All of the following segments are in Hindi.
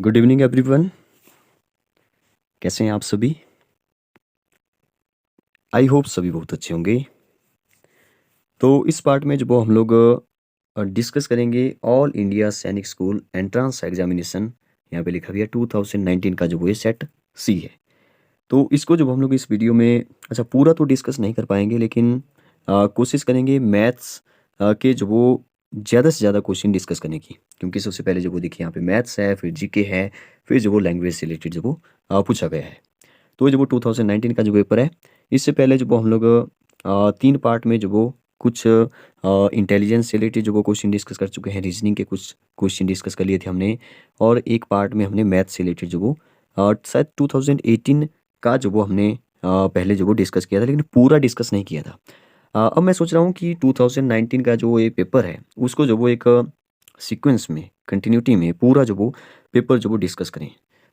Good evening everyone. कैसे हैं आप सभी? आई होप सभी बहुत अच्छे होंगे। तो इस पार्ट में जो हम लोग डिस्कस करेंगे ऑल इंडिया सैनिक स्कूल एंट्रेंस एग्जामिनेशन। यहाँ पे लिखा हुआ है 2019 का जो वो ये सेट सी है। तो इसको जब हम लोग इस वीडियो में अच्छा पूरा तो डिस्कस नहीं कर पाएंगे, लेकिन कोशिश करेंगे मैथ्स के जो वो ज़्यादा से ज़्यादा क्वेश्चन डिस्कस करने की, क्योंकि सबसे पहले जो वो देखिए यहाँ पे मैथ्स है, फिर जीके है, फिर जो वो लैंग्वेज से रिलेटेड जो वो पूछा गया है। तो जो वो 2019 का जो पेपर है, इससे पहले जो वो हम लोग 3 पार्ट में जो वो कुछ इंटेलिजेंस से रिलेटेड जो वो क्वेश्चन डिस्कस कर चुके हैं, रीजनिंग के कुछ क्वेश्चन डिस्कस कर लिए थे हमने, और एक पार्ट में हमने मैथ से रिलेटेड जो वो शायद 2018 का जो वो हमने पहले जो वो डिस्कस किया था, लेकिन पूरा डिस्कस नहीं किया था। अब मैं सोच रहा हूँ कि 2019 का जो ये पेपर है, उसको जो वो एक सीक्वेंस में, कंटिन्यूटी में पूरा जो वो पेपर जो वो डिस्कस करें।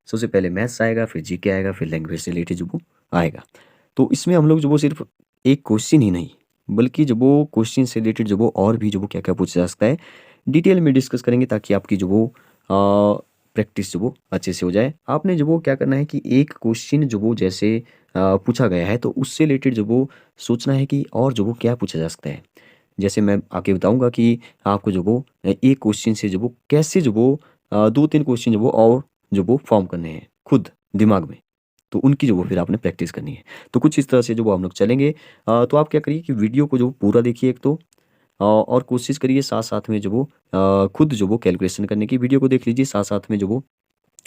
सबसे पहले मैथ्स आएगा, फिर जीके आएगा, फिर लैंग्वेज से रिलेटेड जो वो आएगा। तो इसमें हम लोग जो वो सिर्फ एक क्वेश्चन ही नहीं, बल्कि जो वो क्वेश्चन से रिलेटेड जो वो और भी जो वो क्या क्या पूछा जा सकता है, डिटेल में डिस्कस करेंगे, ताकि आपकी जो वो प्रैक्टिस जो वो अच्छे से हो जाए। आपने जो वो क्या करना है कि एक क्वेश्चन जो वो जैसे पूछा गया है, तो उससे रिलेटेड जो वो सोचना है कि और जो वो क्या पूछा जा सकता है। जैसे मैं आगे बताऊंगा कि आपको जो वो एक क्वेश्चन से जो वो कैसे जो वो 2-3 क्वेश्चन जो वो और जो वो फॉर्म करने हैं खुद दिमाग में। तो उनकी जो वो फिर आपने प्रैक्टिस करनी है। तो कुछ इस तरह से जो वो हम लोग चलेंगे। तो आप क्या करिए कि वीडियो को जो पूरा देखिए एक तो, और कोशिश करिए साथ साथ में जो वो खुद जो वो कैलकुलेशन करने की, वीडियो को देख लीजिए, साथ साथ में जो वो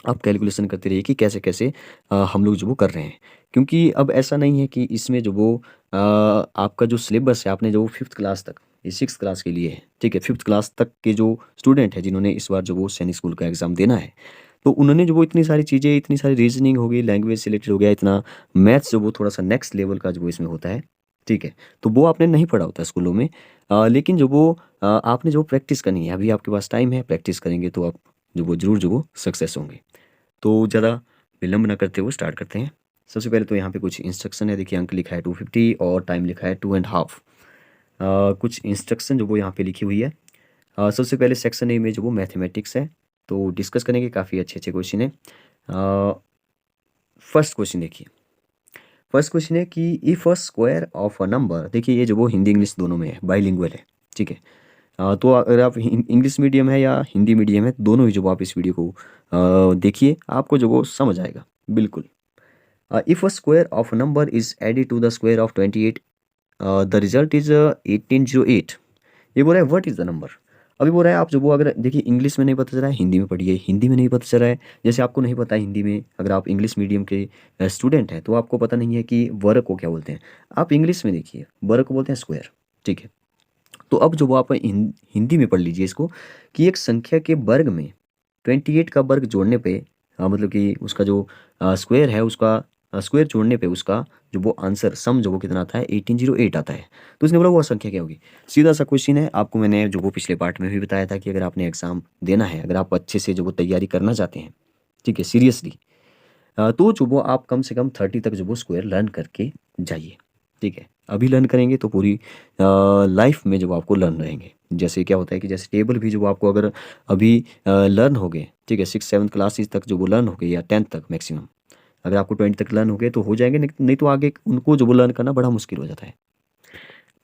आप कैलकुलेशन करते रहिए कि कैसे कैसे हम लोग जो वो कर रहे हैं। क्योंकि अब ऐसा नहीं है कि इसमें जो वो आपका जो सिलेबस है, आपने जो 5th क्लास तक, ये 6th क्लास के लिए है, ठीक है, 5th क्लास तक के जो स्टूडेंट है जिन्होंने इस बार जो वो सैनिक स्कूल का एग्ज़ाम देना है, तो उन्होंने जो वो इतनी सारी चीज़ें, इतनी सारी रीजनिंग हो गई, लैंग्वेज से रिलेटेड हो गया, इतना मैथ्स जो वो थोड़ा सा नेक्स्ट लेवल का जो वो इसमें होता है, ठीक है, तो वो आपने नहीं पढ़ा होता स्कूलों में। लेकिन जो वो आपने जो प्रैक्टिस करनी है, अभी आपके पास टाइम है, प्रैक्टिस करेंगे तो आप जो वो ज़रूर जो वो सक्सेस होंगे। तो ज़्यादा विलंब ना करते हुए स्टार्ट करते हैं। सबसे पहले तो यहाँ पे कुछ इंस्ट्रक्शन है, देखिए अंक लिखा है 250 और टाइम लिखा है 2.5। कुछ इंस्ट्रक्शन जो वो यहाँ पे लिखी हुई है। सबसे पहले सेक्शन ए में जो वो मैथमेटिक्स है, तो डिस्कस करेंगे, काफ़ी अच्छे अच्छे क्वेश्चन है। फर्स्ट क्वेश्चन देखिए, फर्स्ट क्वेश्चन है कि if a square of a number, देखिए ये जो वो हिंदी इंग्लिश दोनों में है, बाइलिंगुअल है, ठीक है। तो अगर आप इंग्लिश मीडियम है या हिंदी मीडियम है, दोनों ही जो आप इस वीडियो को देखिए, आपको जो वो समझ आएगा बिल्कुल। If a square of a number is added to the square of 28, the result is 1808। ये बोल रहा है व्हाट इज द नंबर। अभी बोल रहा है आप जो वो, अगर देखिए इंग्लिश में नहीं पता चल रहा है, हिंदी में पढ़िए, हिंदी में नहीं पता चल रहा है, जैसे आपको नहीं पता है हिंदी में, अगर आप इंग्लिश मीडियम के स्टूडेंट हैं, तो आपको पता नहीं है कि वर्ग को क्या बोलते हैं। आप इंग्लिश में देखिए, वर्ग को बोलते हैं स्क्वायर, ठीक है। तो अब जो वो आप हिंदी में पढ़ लीजिए इसको, कि एक संख्या के वर्ग में 28 का वर्ग जोड़ने पे, मतलब कि उसका जो स्क्वायर है, उसका स्क्वायर जोड़ने पे उसका जो वो आंसर सम जो वो कितना आता है, 1808 आता है। तो उसने बोला वो संख्या क्या होगी। सीधा सा क्वेश्चन है, आपको मैंने जो वो पिछले पार्ट में भी बताया था कि अगर आपने एग्जाम देना है, अगर आप अच्छे से जो वो तैयारी करना चाहते हैं, ठीक है, सीरियसली, तो जो वो आप कम से कम 30 तक जो वो स्क्वायर लर्न करके जाइए, ठीक है। अभी लर्न करेंगे तो पूरी लाइफ में जो वो आपको लर्न रहेंगे। जैसे क्या होता है कि जैसे टेबल भी जो वो आपको अगर अभी लर्न हो गए, ठीक है, 6-7 क्लासेस तक जो वो लर्न हो गए, या 10th तक मैक्सिमम, अगर आपको 20 तक लर्न हो गए तो हो जाएंगे, नहीं नहीं तो आगे उनको जो वो लर्न करना बड़ा मुश्किल हो जाता है।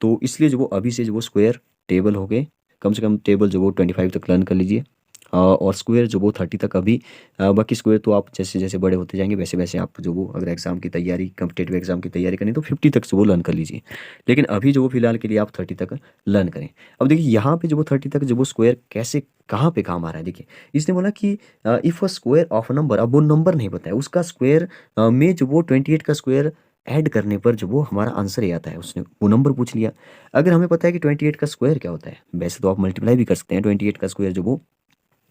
तो इसलिए जो वो अभी से जो वो स्क्वायर टेबल हो गए, कम से कम टेबल जो वो 25 तक लर्न कर लीजिए। और स्क्वायर जो वो 30 तक अभी, बाकी स्क्वायर तो आप जैसे जैसे बड़े होते जाएंगे, वैसे वैसे आप जो वो अगर एग्ज़ाम की तैयारी, कम्पिटेटिव एग्ज़ाम की तैयारी करें, तो 50 तक जो वो लर्न कर लीजिए। लेकिन अभी जो वो फिलहाल के लिए आप 30 तक लर्न करें। अब देखिए यहाँ पे जो वो 30 तक जो वो स्क्वायर कैसे, कहाँ पे काम आ रहा है, देखिए इसने बोला कि if a square of a number, अब वो नंबर नहीं बताया, उसका स्क्वायर में जो वो 28 का स्क्वायर ऐड करने पर जो वो हमारा आंसर ये आता है, उसने वो नंबर पूछ लिया। अगर हमें पता है कि 28 का स्क्वायर क्या होता है, वैसे तो आप मल्टीप्लाई भी कर सकते हैं, 28 का स्क्वायर जो वो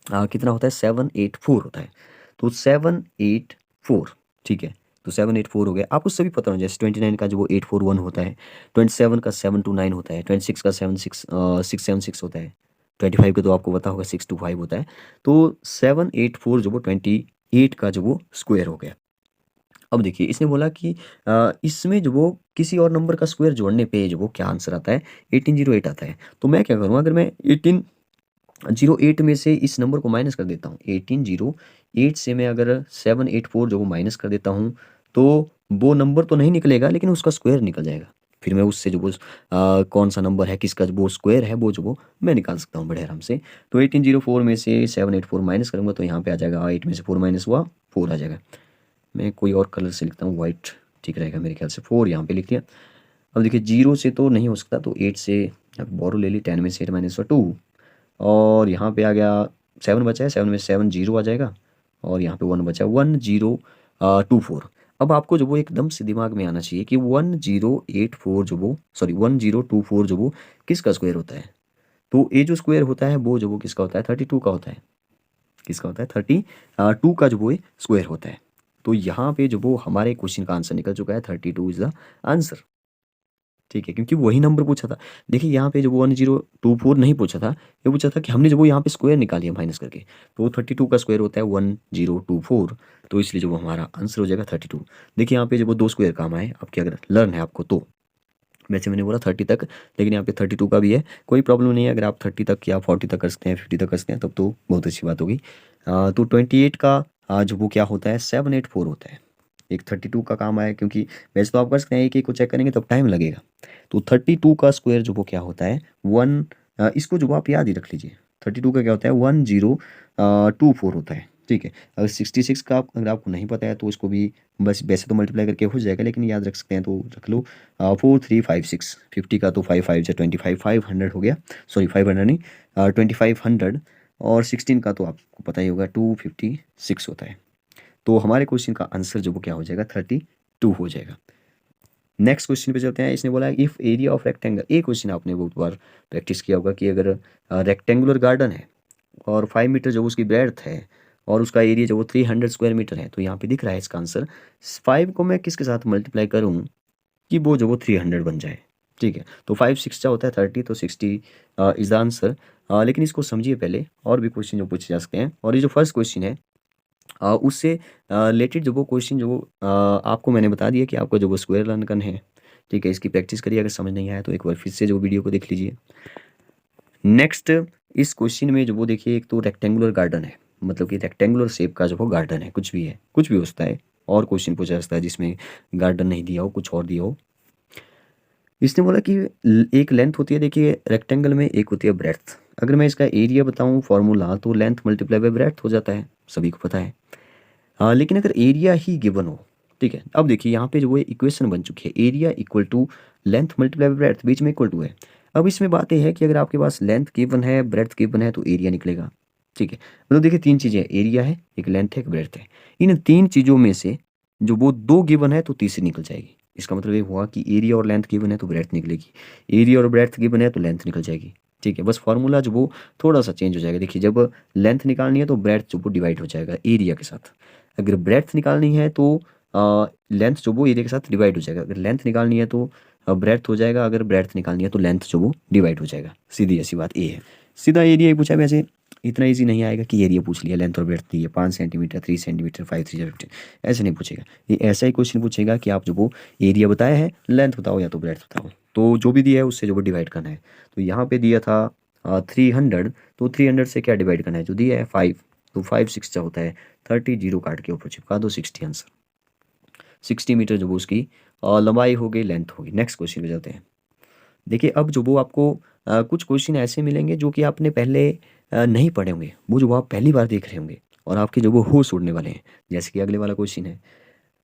कितना होता है, 784 होता है। तो 784, ठीक है। तो 784 हो गया, आपको सभी पता हो, जैसे 29 का जो वो 841 होता है, 27 का 729 होता है, 26 का 676 होता है, 25 का तो आपको पता होगा 625 होता है। तो 784 जो वो 28 का जो वो स्क्वायर हो गया। अब देखिए इसने बोला कि इसमें जो वो किसी और नंबर का स्क्वायर जोड़ने पे जो वो क्या आंसर आता है, 1808 आता है। तो मैं क्या करूँगा, अगर मैं 18 08 में से इस नंबर को माइनस कर देता हूँ, 1808 से मैं अगर 784 जो वो माइनस कर देता हूँ, तो वो नंबर तो नहीं निकलेगा लेकिन उसका स्क्वायर निकल जाएगा। फिर मैं उससे जो वो कौन सा नंबर है, किसका वो स्क्वायर है, वो जो वो मैं निकाल सकता हूँ बड़े आराम से। तो 1804 में से 784 माइनस करूँगा तो यहाँ पे आ जाएगा, 8 में से 4 माइनस हुआ 4 आ जाएगा। मैं कोई और कलर से लिखता हूँ, वाइट ठीक रहेगा मेरे ख्याल से। 4 यहाँ पे लिख दिया। अब देखिए 0 से तो नहीं हो सकता, तो 8 से यहाँ पे बोरो ले ली, 10 में से 8 माइनस हुआ 2, और यहाँ पे आ गया 7 बचा है, 7 में 7 0 आ जाएगा, और यहाँ पे 1 बचा है, 1024। अब आपको जो वो एकदम से दिमाग में आना चाहिए कि 1084 जो वो 1024 जो वो किसका स्क्वायर होता है। तो ये जो स्क्वायर होता है वो जो वो किसका होता है, 32 का होता है। किसका होता है, 32 का जो वो स्क्वायर होता है। तो यहाँ पे जो वो हमारे क्वेश्चन का आंसर निकल चुका है, 32 इज द आंसर। ठीक है, क्योंकि वही नंबर पूछा था। देखिए यहाँ पे जो 1024 नहीं पूछा था, ये पूछा था कि हमने जो वो यहाँ पे स्क्वायर निकाली है माइनस करके, तो 32 का स्क्वायर होता है 1024, तो इसलिए जो वो हमारा आंसर हो जाएगा 32। देखिए यहाँ पे जो वो 2 स्क्वायर काम आए आपके, अगर लर्न है आपको तो। वैसे मैंने बोला 30 तक, लेकिन यहाँ पे 32 का भी है, कोई प्रॉब्लम नहीं है। अगर आप 30 तक या 40 तक कर सकते हैं, 50 तक कर सकते हैं, तब तो बहुत अच्छी बात होगी। तो 28 का जो वो क्या होता है, 784 होता है। एक 32 का काम आया, क्योंकि वैसे तो आप कर सकते हैं, एक एक को चेक करेंगे तब टाइम लगेगा। तो 32 का स्क्वायर जो वो क्या होता है, इसको जो आप याद ही रख लीजिए, 32 का क्या होता है, 1024 होता है। ठीक है, अगर 66 का अगर आपको नहीं पता है तो इसको भी बस वैसे तो मल्टीप्लाई करके हो जाएगा, लेकिन याद रख सकते हैं तो रख लो। 4356, 50 का तो 5 से 25, 500 हो गया, सॉरी 500 नहीं, 2500, और 16 का तो आपको पता ही होगा 256 होता है। तो हमारे क्वेश्चन का आंसर जो वो क्या हो जाएगा, 32 हो जाएगा। नेक्स्ट क्वेश्चन पे चलते हैं। इसने बोला इफ एरिया ऑफ रेक्टेंगल, एक क्वेश्चन आपने बहुत बार प्रैक्टिस किया होगा कि अगर रेक्टेंगुलर गार्डन है और 5 मीटर जो उसकी ब्रेड्थ है और उसका एरिया जो वो 300 स्क्वायर मीटर है, तो यहाँ पे दिख रहा है इसका आंसर। 5 को मैं किसके साथ मल्टीप्लाई करूँ कि वो जो वो 300 बन जाए। ठीक है, तो 5 6 होता है 30, तो 60 इज द आंसर। लेकिन इसको समझिए पहले, और भी क्वेश्चन जो पूछे जा सकते हैं। और ये जो फर्स्ट क्वेश्चन है उससे रिलेटेड जो वो क्वेश्चन जो आपको मैंने बता दिया कि आपको जो वो स्क्वायर लर्न करना है। ठीक है, इसकी प्रैक्टिस करिए, अगर समझ नहीं आया तो एक बार फिर से जो वीडियो को देख लीजिए। नेक्स्ट इस क्वेश्चन में जो वो देखिए, एक तो रेक्टेंगुलर गार्डन है, मतलब कि रेक्टेंगुलर शेप का जो वो गार्डन है, कुछ भी है, कुछ भी हो सकता है। और क्वेश्चन पूछा जा सकता है जिसमें गार्डन नहीं दिया हो, कुछ और दिया हो। इसने बोला कि एक लेंथ होती है, देखिए रेक्टेंगल में, एक होती है ब्रेड्थ। अगर मैं इसका एरिया बताऊं फॉर्मूला, तो लेंथ मल्टीप्लाई बाय ब्रेड्थ हो जाता है, सभी को पता है। हाँ, लेकिन अगर एरिया ही गिवन हो, ठीक है, अब देखिए यहाँ पे जो वो इक्वेशन बन चुकी है, area equal to length multiply by breadth, बीच में इक्वल टू है। अब इसमें बात यह है कि अगर आपके पास लेंथ गिवन है, ब्रेड्थ गिवन है, तो एरिया निकलेगा। ठीक है, मतलब देखिए 3 चीज़ें हैं, एरिया है, एक लेंथ है, एक ब्रेड्थ है। इन 3 चीज़ों में से जो वो 2 गिवन है तो तीसरी निकल जाएगी। इसका मतलब ये हुआ कि एरिया और लेंथ गिवन है तो ब्रेड्थ निकलेगी, एरिया और ब्रेड्थ गिवन है तो लेंथ निकल जाएगी। ठीक है, बस फार्मूला जो वो थोड़ा सा चेंज हो जाएगा। देखिए जब लेंथ निकालनी है तो ब्रेड्थ जो वो डिवाइड हो जाएगा एरिया के साथ, अगर ब्रेड्थ निकालनी है तो लेंथ जो वो एरिया के साथ डिवाइड हो जाएगा। अगर लेंथ निकालनी है तो ब्रेड्थ हो जाएगा, अगर ब्रेड्थ निकालनी है तो लेंथ जो वो डिवाइड हो जाएगा। सीधी ऐसी बात ये है। सीधा एरिया ही पूछा है, वैसे इतना इजी नहीं आएगा कि एरिया पूछ लिया, लेंथ और ब्रेड्थ दी है, 5 सेंटीमीटर, 3 सेंटीमीटर, 5 3 15, ऐसे नहीं पूछेगा। ये ऐसा ही क्वेश्चन पूछेगा कि आप जो वो एरिया बताया है, लेंथ बताओ या तो ब्रेड्थ बताओ, तो जो भी दिया है उससे जो वो डिवाइड करना है। तो यहाँ पे दिया था 300, तो 300 से क्या डिवाइड करना है, जो दिया है 5, तो 5 6 होता है 30, जीरो काट के ऊपर चिपका दो, 60 आंसर। 60 मीटर जो वो उसकी लंबाई हो गई, लेंथ होगी। नेक्स्ट क्वेश्चन पे जाते हैं। देखिए अब जो वो आपको कुछ क्वेश्चन ऐसे मिलेंगे जो कि आपने पहले नहीं पढ़े होंगे, वो जो वो आप पहली बार देख रहे होंगे और आपके जो वो होश उड़ने वाले हैं। जैसे कि अगले वाला क्वेश्चन है,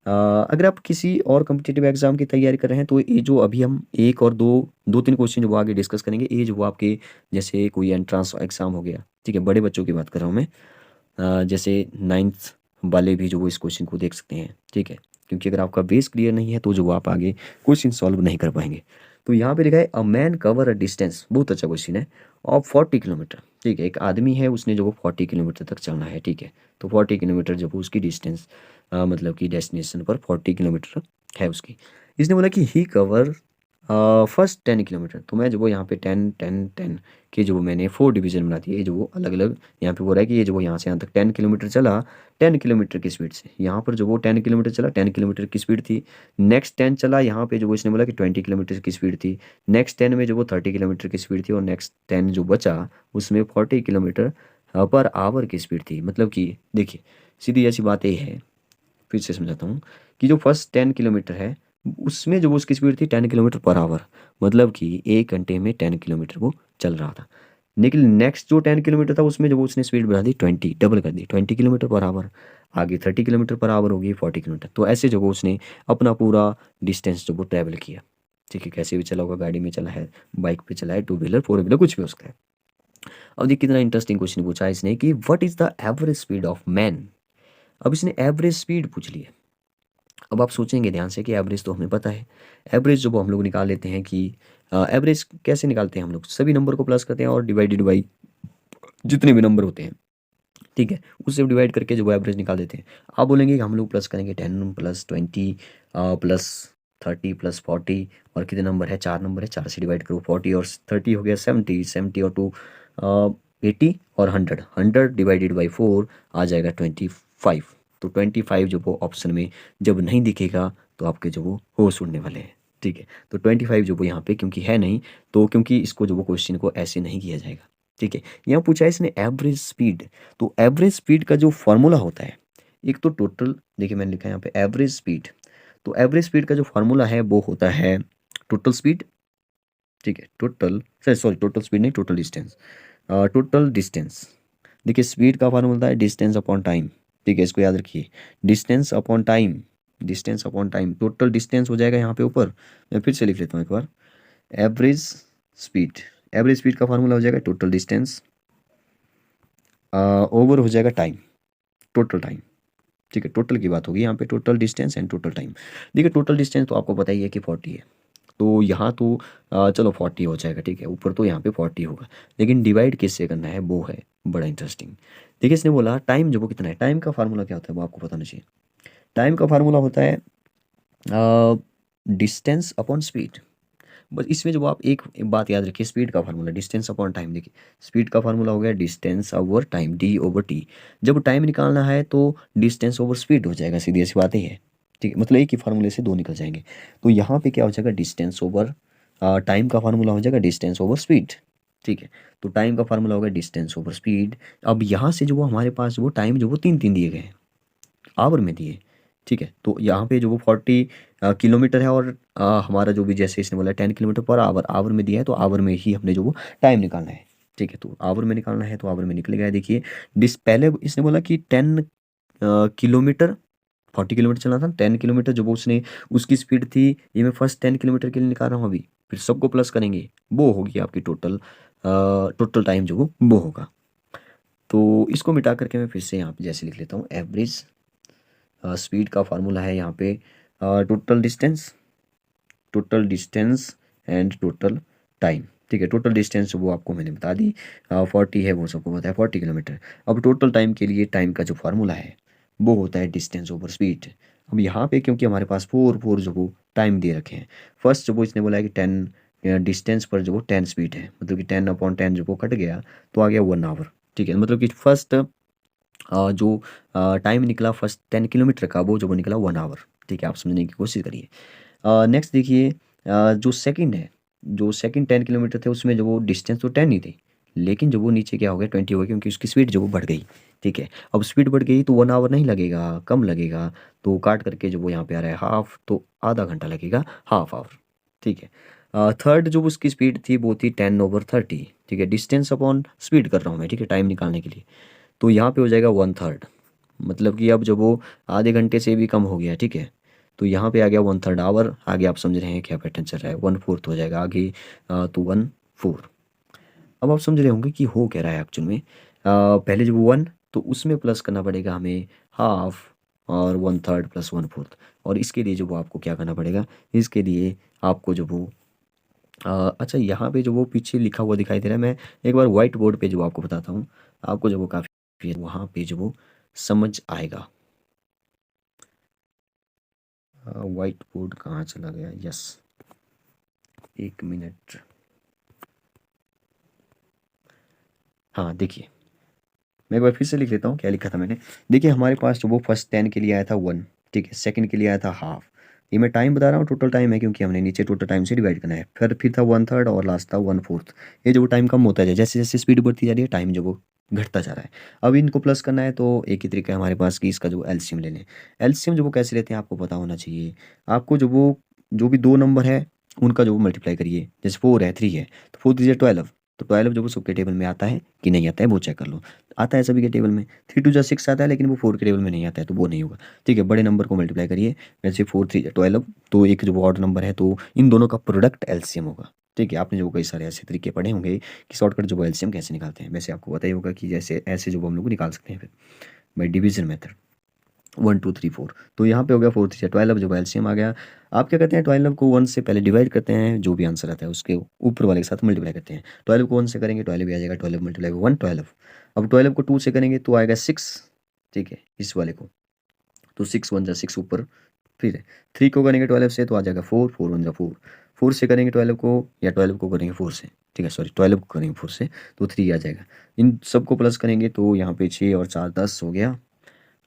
अगर आप किसी और कम्पिटिटिव एग्जाम की तैयारी कर रहे हैं, तो ये जो अभी हम एक और दो तीन क्वेश्चन जो वो आगे डिस्कस करेंगे, ये जो वो आपके जैसे कोई एंट्रेंस एग्जाम हो गया, ठीक है, बड़े बच्चों की बात कर रहा हूँ मैं, जैसे 9th वाले भी जो वो इस क्वेश्चन को देख सकते हैं। ठीक है, क्योंकि अगर आपका बेस क्लियर नहीं है तो जो वो आप आगे क्वेश्चन सॉल्व नहीं कर पाएंगे। तो यहाँ पे लिखा है a man cover a distance, बहुत अच्छा क्वेश्चन है, ऑफ 40 किलोमीटर। ठीक है, एक आदमी है, उसने जो वो 40 किलोमीटर तक चलना है। ठीक है, तो 40 किलोमीटर जब उसकी डिस्टेंस, मतलब कि डेस्टिनेशन पर 40 किलोमीटर है उसकी। इसने बोला कि ही कवर फर्स्ट 10 किलोमीटर, तो मैं जो वो यहाँ पे 10 10 10 के जो वो मैंने 4 डिवीज़न बना दिए, जो वो अलग अलग यहाँ पे बोल रहा है कि ये जो वो यहाँ से यहाँ तक 10 किलोमीटर चला 10 किलोमीटर की स्पीड से। यहाँ पर जो वो 10 किलोमीटर चला 10 किलोमीटर की स्पीड थी। नेक्स्ट 10 चला, यहाँ पे जो वो इसने बोला कि 20 किलोमीटर की स्पीड थी। नेक्स्ट 10 में जो वो 30 किलोमीटर की स्पीड थी, और नेक्स्ट 10 जो बचा उसमें 40 किलोमीटर पर आवर की स्पीड थी। मतलब कि देखिए सीधी ऐसी बात ये है, फिर से समझाता हूँ कि जो फर्स्ट 10 किलोमीटर है उसमें जो वो उसकी स्पीड थी 10 किलोमीटर पर आवर, मतलब कि 1 घंटे में 10 किलोमीटर वो चल रहा था। लेकिन नेक्स्ट जो 10 किलोमीटर था उसमें जो वो उसने स्पीड बढ़ा दी 20, डबल कर दी 20 किलोमीटर पर आवर। आगे 30 किलोमीटर पर आवर होगी 40 किलोमीटर। तो ऐसे जो वो उसने अपना पूरा डिस्टेंस जो वो ट्रैवल किया। ठीक है, कैसे भी चला होगा, गाड़ी में चला है, बाइक पे चला है, टू व्हीलर फोर व्हीलर कुछ भी हो सकता है। अब देखिए कितना इंटरेस्टिंग क्वेश्चन पूछा है इसने कि what is the average speed of man. अब इसने एवरेज स्पीड पूछ ली है। अब आप सोचेंगे ध्यान से कि एवरेज तो हमें पता है। एवरेज जो वो हम लोग निकाल लेते हैं कि एवरेज कैसे निकालते हैं, हम लोग सभी नंबर को प्लस करते हैं और डिवाइडेड बाई जितने भी नंबर होते हैं, ठीक है, उससे डिवाइड करके जो वो एवरेज निकाल देते हैं। आप बोलेंगे कि हम लोग प्लस करेंगे 10 + 20 +30 + 40, और कितने नंबर है, 4 नंबर है, 4 से डिवाइड करो 40 और 30 हो गया 70, 70 और 2 80 और 100, 100 डिवाइडेड बाई 4 आ जाएगा 25। तो 25 जो वो ऑप्शन में जब नहीं दिखेगा तो आपके जो वो होश उड़ने वाले हैं। ठीक है, तो 25 जो वो यहाँ पे क्योंकि है नहीं, तो क्योंकि इसको जो वो क्वेश्चन को ऐसे नहीं किया जाएगा। ठीक है, यहाँ पूछा है इसने एवरेज स्पीड। तो एवरेज स्पीड का जो फॉर्मूला होता है, एक तो टोटल, देखिए मैंने लिखा है यहाँ पे एवरेज स्पीड। तो एवरेज स्पीड का जो फॉर्मूला है वो होता है टोटल स्पीड। ठीक है, टोटल सॉरी टोटल स्पीड नहीं, टोटल डिस्टेंस। टोटल डिस्टेंस, देखिए स्पीड का फॉर्मूला होता है डिस्टेंस अपॉन टाइम। ठीक है, इसको याद रखिए, distance upon time, distance upon time. Total distance हो जाएगा यहाँ पे ऊपर, मैं फिर से लिख लेता हूँ एक बार, एवरेज स्पीड। एवरेज स्पीड का फॉर्मूला हो जाएगा टोटल डिस्टेंस ओवर हो जाएगा टाइम, टोटल टाइम। ठीक है, टोटल की बात होगी यहाँ पे, total distance and total time. देखिए टोटल डिस्टेंस तो आपको पता ही है कि 40 है, तो यहाँ तो चलो 40 हो जाएगा। ठीक है, ऊपर तो यहाँ पे 40 होगा, लेकिन डिवाइड किससे करना है वो है बड़ा इंटरेस्टिंग। देखिए इसने बोला टाइम जो वो कितना है, टाइम का फार्मूला क्या होता है वो आपको पता नहीं चाहिए। टाइम का फार्मूला होता है डिस्टेंस अपॉन स्पीड। बस इसमें जब आप एक बात याद रखिए, स्पीड का फार्मूला डिस्टेंस अपॉन टाइम। देखिए स्पीड का फार्मूला हो गया डिस्टेंस ओवर टाइम, D/T। जब टाइम निकालना है तो डिस्टेंस ओवर स्पीड हो जाएगा, सीधी सी बात ही है। ठीक है, मतलब एक ही फार्मूले से दो निकल जाएंगे। तो यहाँ पे क्या हो जाएगा, डिस्टेंस ओवर टाइम का फार्मूला हो जाएगा डिस्टेंस ओवर स्पीड। ठीक है, तो टाइम का फार्मूला होगा डिस्टेंस ओवर स्पीड। अब यहाँ से जो वो हमारे पास वो टाइम जो वो तीन तीन दिए गए हैं, आवर में दिए। ठीक है, तो यहाँ पे जो वो 40 किलोमीटर है, और हमारा जो भी जैसे इसने बोला 10 किलोमीटर पर आवर, आवर में दिया है, तो आवर में ही हमने जो वो टाइम निकालना है। ठीक है, तो आवर में निकालना है तो आवर में निकल गया। देखिए डिस पहले इसने बोला कि 10 किलोमीटर, 40 किलोमीटर चलना था, 10 किलोमीटर जो वो उसने उसकी स्पीड थी, ये मैं फर्स्ट 10 किलोमीटर के लिए निकाल रहा हूँ अभी। फिर सबको प्लस करेंगे, वो होगी आपकी टोटल, टोटल टाइम जो वो होगा। तो इसको मिटा करके मैं फिर से यहाँ पे जैसे लिख लेता हूँ, एवरेज स्पीड का फार्मूला है यहाँ पे total distance, total distance and total time. ठीक है, टोटल डिस्टेंस वो आपको मैंने बता दी 40 है, वो सबको पता है 40 किलोमीटर। अब टोटल टाइम के लिए टाइम का जो फार्मूला है वो होता है डिस्टेंस ओवर स्पीड। अब यहाँ पे क्योंकि हमारे पास फोर फोर जो वो टाइम दे रखे हैं, फर्स्ट जो वो इसने बोला है कि 10 डिस्टेंस पर जो वो 10 स्पीड है, मतलब कि 10/10 जो वो कट गया तो आ गया 1 आवर। ठीक है, मतलब कि फर्स्ट जो टाइम निकला फर्स्ट 10 किलोमीटर का वो जो वो निकला 1 आवर। ठीक है, आप समझने की कोशिश करिए। नेक्स्ट देखिए जो सेकंड है, जो सेकंड 10 किलोमीटर थे उसमें जो वो डिस्टेंस तो 10 ही थी, लेकिन जो वो नीचे क्या हो गया 20 हो गया, क्योंकि उसकी स्पीड जो वो बढ़ गई। ठीक है, अब स्पीड बढ़ गई तो 1 आवर नहीं लगेगा, कम लगेगा। तो काट करके जो वो यहाँ पे आ रहा है हाफ, तो आधा घंटा लगेगा, हाफ आवर। ठीक है, थर्ड जो उसकी स्पीड थी वो थी 10/30। ठीक है, डिस्टेंस अपॉन स्पीड कर रहा हूँ मैं, ठीक है, टाइम निकालने के लिए। तो यहाँ पे हो जाएगा 1/3, मतलब कि अब जब वो आधे घंटे से भी कम हो गया। ठीक है, तो यहाँ पे आ गया 1/3 आवर। आगे आप समझ रहे हैं क्या पैटर्न चल रहा है, 1/4 हो जाएगा आगे, तो 1/4। अब आप समझ रहे होंगे कि हो क्या रहा है एक्चुअल में। पहले जब 1, तो उसमें प्लस करना पड़ेगा हमें हाफ, और 1/3 + 1/4। और इसके लिए जो वो आपको क्या करना पड़ेगा, इसके लिए आपको जो वो अच्छा यहाँ पे जो वो पीछे लिखा हुआ दिखाई दे रहा है, मैं एक बार व्हाइट बोर्ड पे जो आपको बताता हूँ, आपको जो वो काफ़ी वहाँ पे जो वो समझ आएगा। व्हाइट बोर्ड कहाँ चला गया, यस। एक मिनट। हाँ देखिए, मैं एक बार फिर से लिख लेता हूँ क्या लिखा था मैंने। देखिए हमारे पास जो वो फर्स्ट 10 के लिए आया था 1, ठीक है, सेकंड के लिए आया था हाफ। ये मैं टाइम बता रहा हूँ, टोटल टाइम है, क्योंकि हमने नीचे टोटल टाइम से डिवाइड करना है। फिर था 1/3 और लास्ट था 1/4। ये जो वो टाइम कम होता है, जैसे जैसे स्पीड बढ़ती जा रही है टाइम जो वो घटता जा रहा है। अब इनको प्लस करना है तो एक ही तरीका है हमारे पास कि इसका जो एलसीएम ले लें। एलसीएम जो वो कैसे लेते हैं आपको पता होना चाहिए। आपको जो भी दो नंबर है उनका जो मल्टीप्लाई करिए। जैसे 4 है, 3 है, तो 4 3 12। तो 12 जो वो सबके टेबल में आता है कि नहीं आता है वो चेक कर लो। आता है सभी के टेबल में। 3 2 6 आता है, लेकिन वो 4 के टेबल में नहीं आता है, तो वो नहीं होगा। ठीक है, बड़े नंबर को मल्टीप्लाई करिए। वैसे 4 3 12, तो एक जो ऑड नंबर है तो इन दोनों का प्रोडक्ट एलसीएम होगा। ठीक है, आपने जो कई सारे ऐसे तरीके पढ़े होंगे कि शॉर्टकट जो एलसीएम कैसे निकालते हैं। वैसे आपको पता ही होगा कि जैसे ऐसे जो हम लोग निकाल सकते हैं फिर बाई डिवीजन मेथड। 1 2 3 4, तो यहाँ पे हो गया 4 3 12, जो एलसीएम आ गया। आप क्या करते हैं, 12 को 1 से पहले डिवाइड करते हैं, जो भी आंसर आता है उसके ऊपर वाले के साथ मल्टीप्लाई करते हैं। 12 को 1 से करेंगे 12 ही आ जाएगा, 12 मल्टीप्लाई 1 12। अब 12 को 2 से करेंगे तो आएगा 6। ठीक है, इस वाले को तो 6 1 6 ऊपर। फिर 3 को करेंगे 12 से तो आ जाएगा 4 4 1 4। 4 से करेंगे 12 को, या 12 को करेंगे 4 से, ठीक है सॉरी 12 को करेंगे 4 से तो 3 आ जाएगा। इन सबको प्लस करेंगे तो यहाँ पे 6 और 4 10 हो गया,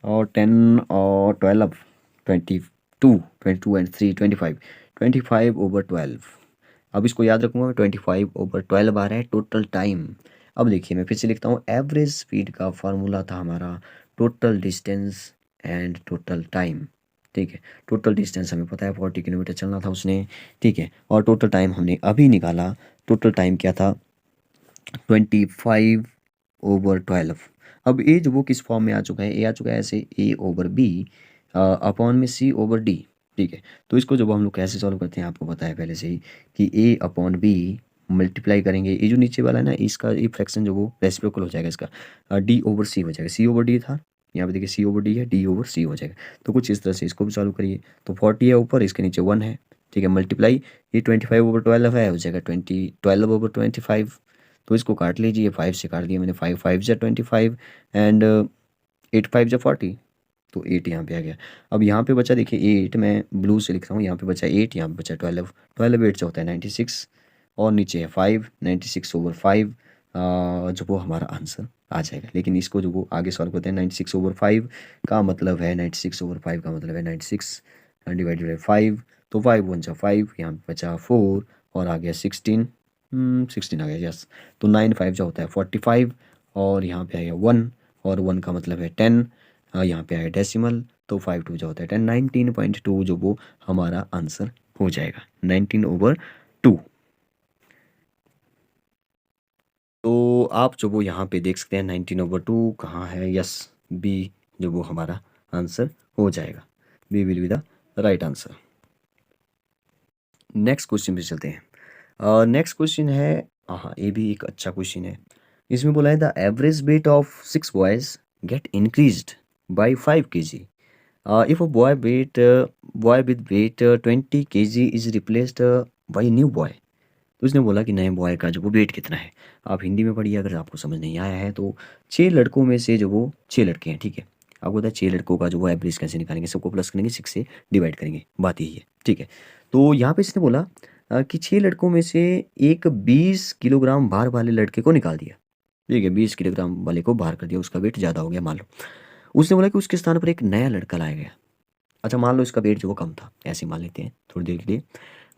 और 10 और 12 22, 22 एंड 3 25, 25/12। अब इसको याद रखूंगा मैं, 25/12 आ रहा है टोटल टाइम। अब देखिए मैं फिर से लिखता हूँ, एवरेज स्पीड का फार्मूला था हमारा total distance and total time. ठीक है, टोटल डिस्टेंस हमें पता है 40 किलोमीटर चलना था उसने। ठीक है, और टोटल टाइम हमने अभी निकाला। टोटल टाइम क्या था, 25/12। अब ए जो वो किस फॉर्म में आ चुका है, ए आ चुका है ऐसे A/B अपॉन में C/D। ठीक है, तो इसको जब हम लोग कैसे सॉल्व करते हैं आपको पता है पहले से ही कि A/B मल्टीप्लाई करेंगे, ये जो नीचे वाला है ना इसका ये फ्रैक्शन जो वो रेसिप्रोकल हो जाएगा इसका, D/C हो जाएगा। C/D था, यहाँ पे देखिए C/D है, D/C हो जाएगा। तो कुछ इस तरह से इसको भी सॉल्व करिए। तो 40 है ऊपर, इसके नीचे 1 है। ठीक है, मल्टीप्लाई ये 25/12 है, हो जाएगा 12/25। तो इसको काट लीजिए, 5 से काट दिया मैंने, 5 5 जा 25 एंड 8 5 जा 40। तो 8 यहाँ पे आ गया। अब यहाँ पे बचा देखिए 8, मैं ब्लू से लिख रहा हूँ, यहाँ पे बचा 8, यहाँ पे बचा 12। 12 8 से होता है 96, और नीचे है 5, 96/5 जो वो हमारा आंसर आ जाएगा। लेकिन इसको जो वो आगे सॉल्व करते हैं, 96/5 का मतलब है 96/5 का मतलब है 96 डिवाइडेड बाई 5। तो 5 1 जा 5, यहाँ पे बचा 4 और आ गया 16। 16 आ गया, यस। तो 9 5 जो होता है 45, और यहाँ पे आएगा 1, और 1 का मतलब है 10। यहाँ पे आएगा डेसिमल, तो 5 2 जो होता है 10, 19.2 जो वो हमारा आंसर हो जाएगा, 19/2। तो आप जो वो यहाँ पे देख सकते हैं 19/2 कहाँ है, यस, बी जो वो हमारा आंसर हो जाएगा। B will be the right answer. Next question पे चलते हैं। नेक्स्ट क्वेश्चन है, हाँ ये भी एक अच्छा क्वेश्चन है। इसमें बोला है the average weight of 6 boys get increased by 5 kg if a boy with weight 20 kg is replaced by new boy. तो इसने बोला कि नए बॉय का जो वो वेट कितना है। आप हिंदी में पढ़िए, अगर आपको समझ नहीं आया है तो 6 लड़कों में से जो वो 6 लड़के हैं, ठीक है, आपको पता है 6 लड़कों का जो वो एवरेज कैसे निकालेंगे, सबको प्लस करेंगे 6 से डिवाइड करेंगे, बात यही है। ठीक है, तो यहाँ पे इसने बोला कि 6 लड़कों में से एक 20 किलोग्राम भार वाले लड़के को निकाल दिया। ठीक है, 20 किलोग्राम वाले को बाहर कर दिया, उसका वेट ज़्यादा हो गया मान लो। उसने बोला कि उसके स्थान पर एक नया लड़का लाया गया। अच्छा, मान लो इसका वेट जो वो कम था, ऐसे मान लेते हैं थोड़ी देर के लिए,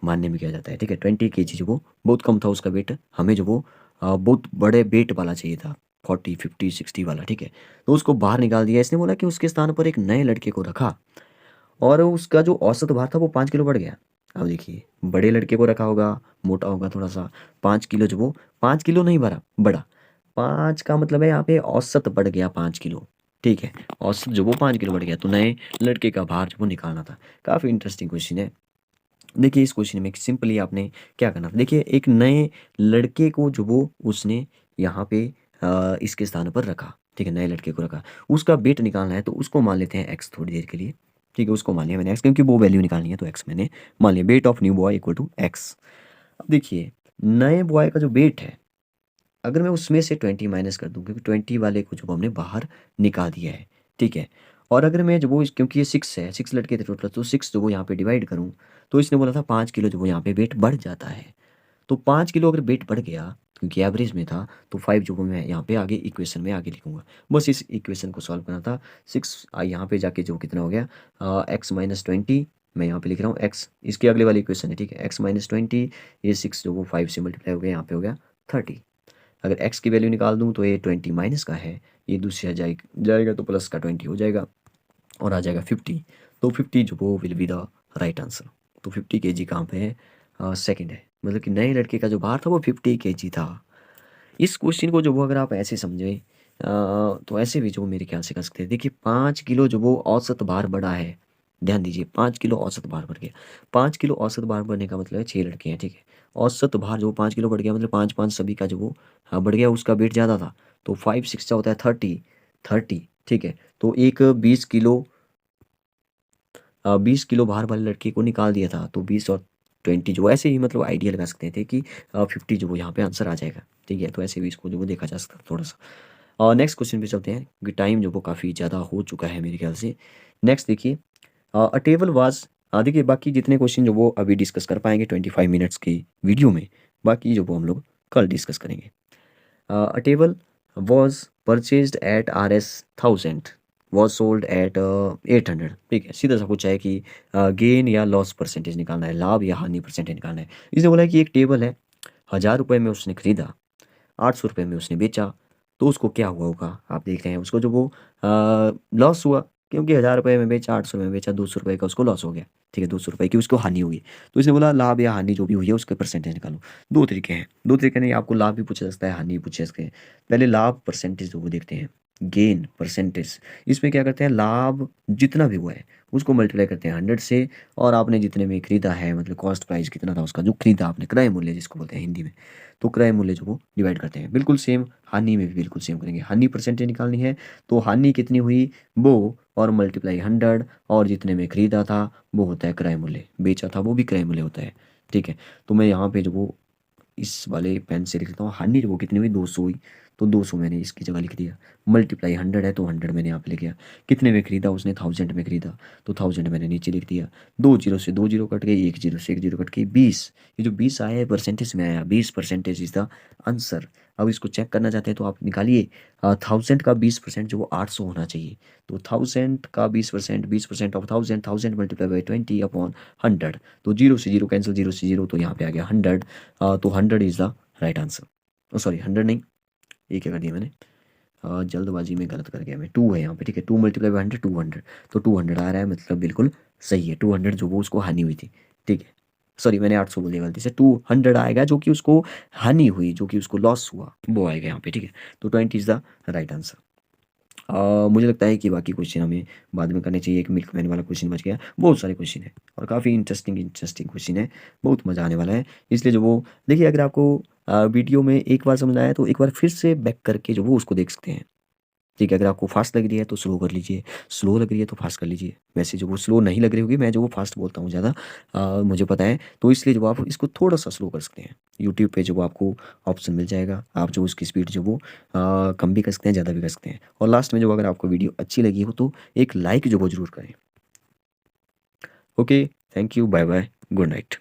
मानने में किया जाता है। ठीक है, 20 kg जो वो बहुत कम था उसका वेट, हमें जो वो बहुत बड़े वेट वाला चाहिए था, 40 50 60 वाला। ठीक है, तो उसको बाहर निकाल दिया। इसने बोला कि उसके स्थान पर एक नए लड़के को रखा, और उसका जो औसत भार था वो 5 किलो बढ़ गया। अब देखिए, बड़े लड़के को रखा होगा, मोटा होगा थोड़ा सा, 5 किलो जो वो 5 किलो नहीं बढ़ा, बढ़ा। 5 का मतलब है यहाँ पे औसत बढ़ गया 5 किलो। ठीक है, औसत जो वो 5 किलो बढ़ गया, तो नए लड़के का भार जो वो निकालना था। काफ़ी इंटरेस्टिंग क्वेश्चन है। देखिए इस क्वेश्चन में सिंपली आपने क्या करना था, देखिए एक नए लड़के को जो वो उसने यहाँ पे इसके स्थान पर रखा। ठीक है, नए लड़के को रखा, उसका वेट निकालना है, तो उसको मान लेते हैं एक्स थोड़ी देर के लिए। ठीक है, उसको मान लिया मैंने एक्स, क्योंकि वो वैल्यू निकालनी है, तो एक्स मैंने मान लिया। Weight of new boy equal to x. अब देखिए नए बॉय का जो वेट है, अगर मैं उसमें से 20 माइनस कर दूं, क्योंकि 20 वाले को जो हमने बाहर निकाल दिया है। ठीक है, और अगर मैं जो वो क्योंकि ये 6 है, 6 लड़के थे टोटल, तो 6 जो वो यहाँ पे डिवाइड करूँ, तो इसने बोला था 5 किलो जो वो यहाँ पे वेट बढ़ जाता है। तो 5 किलो अगर वेट बढ़ गया क्योंकि एवरेज में था, तो 5 जो वो मैं यहाँ पे आगे इक्वेशन में आगे लिखूँगा। बस इस इक्वेशन को सॉल्व करना था। 6 यहाँ पे जाके जो कितना हो गया x माइनस 20, मैं यहाँ पे लिख रहा हूँ x, इसके अगले वाली इक्वेशन है, ठीक है। x माइनस 20, ये 6 जो वो 5 से मल्टीप्लाई हो गया, यहाँ पे हो गया 30। अगर x की वैल्यू निकाल दूँ तो ये 20 माइनस का है, ये दूसरी जाएगा तो प्लस का 20 हो जाएगा और आ जाएगा 50। तो 50 जो वो will be the right answer. तो 50 kg कहाँ पे है, सेकंड है, मतलब कि नए लड़के का जो भार था वो 50 kg था। इस क्वेश्चन को जो वो अगर आप ऐसे समझे तो ऐसे भी जो मेरे ख्याल से कर सकते हैं। देखिए 5 किलो जो वो औसत भार बढ़ा है, ध्यान दीजिए 5 किलो औसत भार बढ़ गया। 5 किलो औसत भार बढ़ने का मतलब है 6 लड़के हैं, ठीक है। औसत भार जो 5 किलो बढ़ गया मतलब 5 सभी का जो वो बढ़ गया, उसका वेट ज़्यादा था। तो 5 6 का होता है 30, ठीक है। तो एक 20 किलो भार वाले लड़के को निकाल दिया था, तो 20 और 20 जो ऐसे ही मतलब आइडिया लगा सकते थे कि 50 जो वो यहाँ पे आंसर आ जाएगा, ठीक है। तो ऐसे भी इसको जो वो देखा जा सकता है थोड़ा सा। और नेक्स्ट क्वेश्चन पे चलते हैं क्योंकि टाइम जो वो काफ़ी ज़्यादा हो चुका है मेरे ख्याल से। नेक्स्ट देखिए, अ टेबल वाज देखिए बाकी जितने क्वेश्चन जो वो अभी डिस्कस कर पाएंगे 25 मिनट्स की वीडियो में, बाकी जो वो हम लोग कल डिस्कस करेंगे। A table was purchased at Rs 1000 was sold at 800, ठीक है। सीधा सा पूछा है कि गेन या लॉस परसेंटेज निकालना है, लाभ या हानि परसेंटेज निकालना है। इसने बोला है कि एक टेबल है, 1000 रुपये में उसने खरीदा, 800 रुपये में उसने बेचा, तो उसको क्या हुआ होगा। आप देख रहे हैं उसको जो वो लॉस हुआ, क्योंकि 1000 रुपये में बेचा, 800 में बेचा, 200 रुपये का उसको लॉस हो गया, ठीक है। 200 रुपये की उसको हानि हुई। तो इसने बोला लाभ या हानि जो भी हुई है उसके परसेंटेज निकालो। दो तरीके हैं, दो तरीके नहीं, आपको लाभ भी पूछा जा सकता है, हानि भी पूछ सकते हैं। पहले लाभ परसेंटेज जो वो देखते हैं, गेन परसेंटेज। इसमें क्या करते हैं, लाभ जितना भी हुआ है उसको मल्टीप्लाई करते हैं 100 से, और आपने जितने में खरीदा है मतलब कॉस्ट प्राइस कितना था उसका, जो खरीदा आपने, क्रय मूल्य जिसको बोलते हैं हिंदी में, तो क्रय मूल्य जो वो डिवाइड करते हैं। बिल्कुल सेम हानि में भी बिल्कुल सेम करेंगे। हानि परसेंटेज निकालनी है तो हानि कितनी हुई वो, और मल्टीप्लाई 100, और जितने में खरीदा था वो होता है क्रय मूल्य, बेचा था वो भी क्रय मूल्य होता है, ठीक है। तो मैं यहाँ पे जो वो इस वाले पेन से लिख लेता हूँ, हानि जो वो कितनी हुई 200 हुई, तो 200 मैंने इसकी जगह लिख दिया। मल्टीप्लाई 100 है तो 100 मैंने यहाँ पे लिख दिया। कितने में खरीदा उसने, 1000 में खरीदा, तो 1000 मैंने नीचे लिख दिया। 2 जीरो से 2 जीरो कट गए, 1 जीरो से 1 जीरो कट गई, 20। ये जो 20 आया है परसेंटेज में आया, 20 परसेंटेज इज द आंसर। अब इसको चेक करना चाहते हैं तो आप निकालिए, 1000 का 20% जो वो 800 होना चाहिए। तो 1000 का 20%, 20% ऑफ 1000, 1000 मल्टीप्लाई बाई 20 अपॉन 100। तो जीरो से जीरो कैंसिल, जीरो से जीरो, तो यहाँ पे आ गया 100। तो 100 is the right answer. Sorry 100 नहीं, ये क्या कर दिया मैंने, जल्दबाजी में गलत कर गया मैं। 2 है यहाँ पे, ठीक है। 2 मल्टीप्लाई बाई 100, 200। तो 200 आ रहा है, मतलब बिल्कुल सही है। 200 जो वो उसको हानि हुई थी, ठीक है। सॉरी मैंने 800 बोल दिया गलती से, 200 आएगा जो कि उसको हानि हुई, जो कि उसको लॉस हुआ, वो आएगा यहाँ पे, ठीक है। तो 20 इज़ द राइट आंसर। मुझे लगता है कि बाकी क्वेश्चन हमें बाद में करने चाहिए। एक मिल्कमैन वाला क्वेश्चन बच गया, बहुत सारे क्वेश्चन है और काफ़ी इंटरेस्टिंग क्वेश्चन है, बहुत मज़ा आने वाला है। इसलिए जो वो देखिए, अगर आपको वीडियो में एक बार समझ आया तो एक बार फिर से बैक करके जो वो उसको देख सकते हैं, ठीक है। अगर आपको फास्ट लग रही है तो स्लो कर लीजिए, स्लो लग रही है तो फास्ट कर लीजिए। वैसे जो वो स्लो नहीं लग रही होगी, मैं जो वो फास्ट बोलता हूँ ज़्यादा, मुझे पता है, तो इसलिए जो आप इसको थोड़ा सा स्लो कर सकते हैं। यूट्यूब पे जो वो आपको ऑप्शन मिल जाएगा, आप जो उसकी स्पीड जो वो कम भी कर सकते हैं, ज़्यादा भी कर सकते हैं। और लास्ट में जो अगर आपको वीडियो अच्छी लगी हो तो एक लाइक जो वो ज़रूर करें। Okay, thank you, bye bye, good night.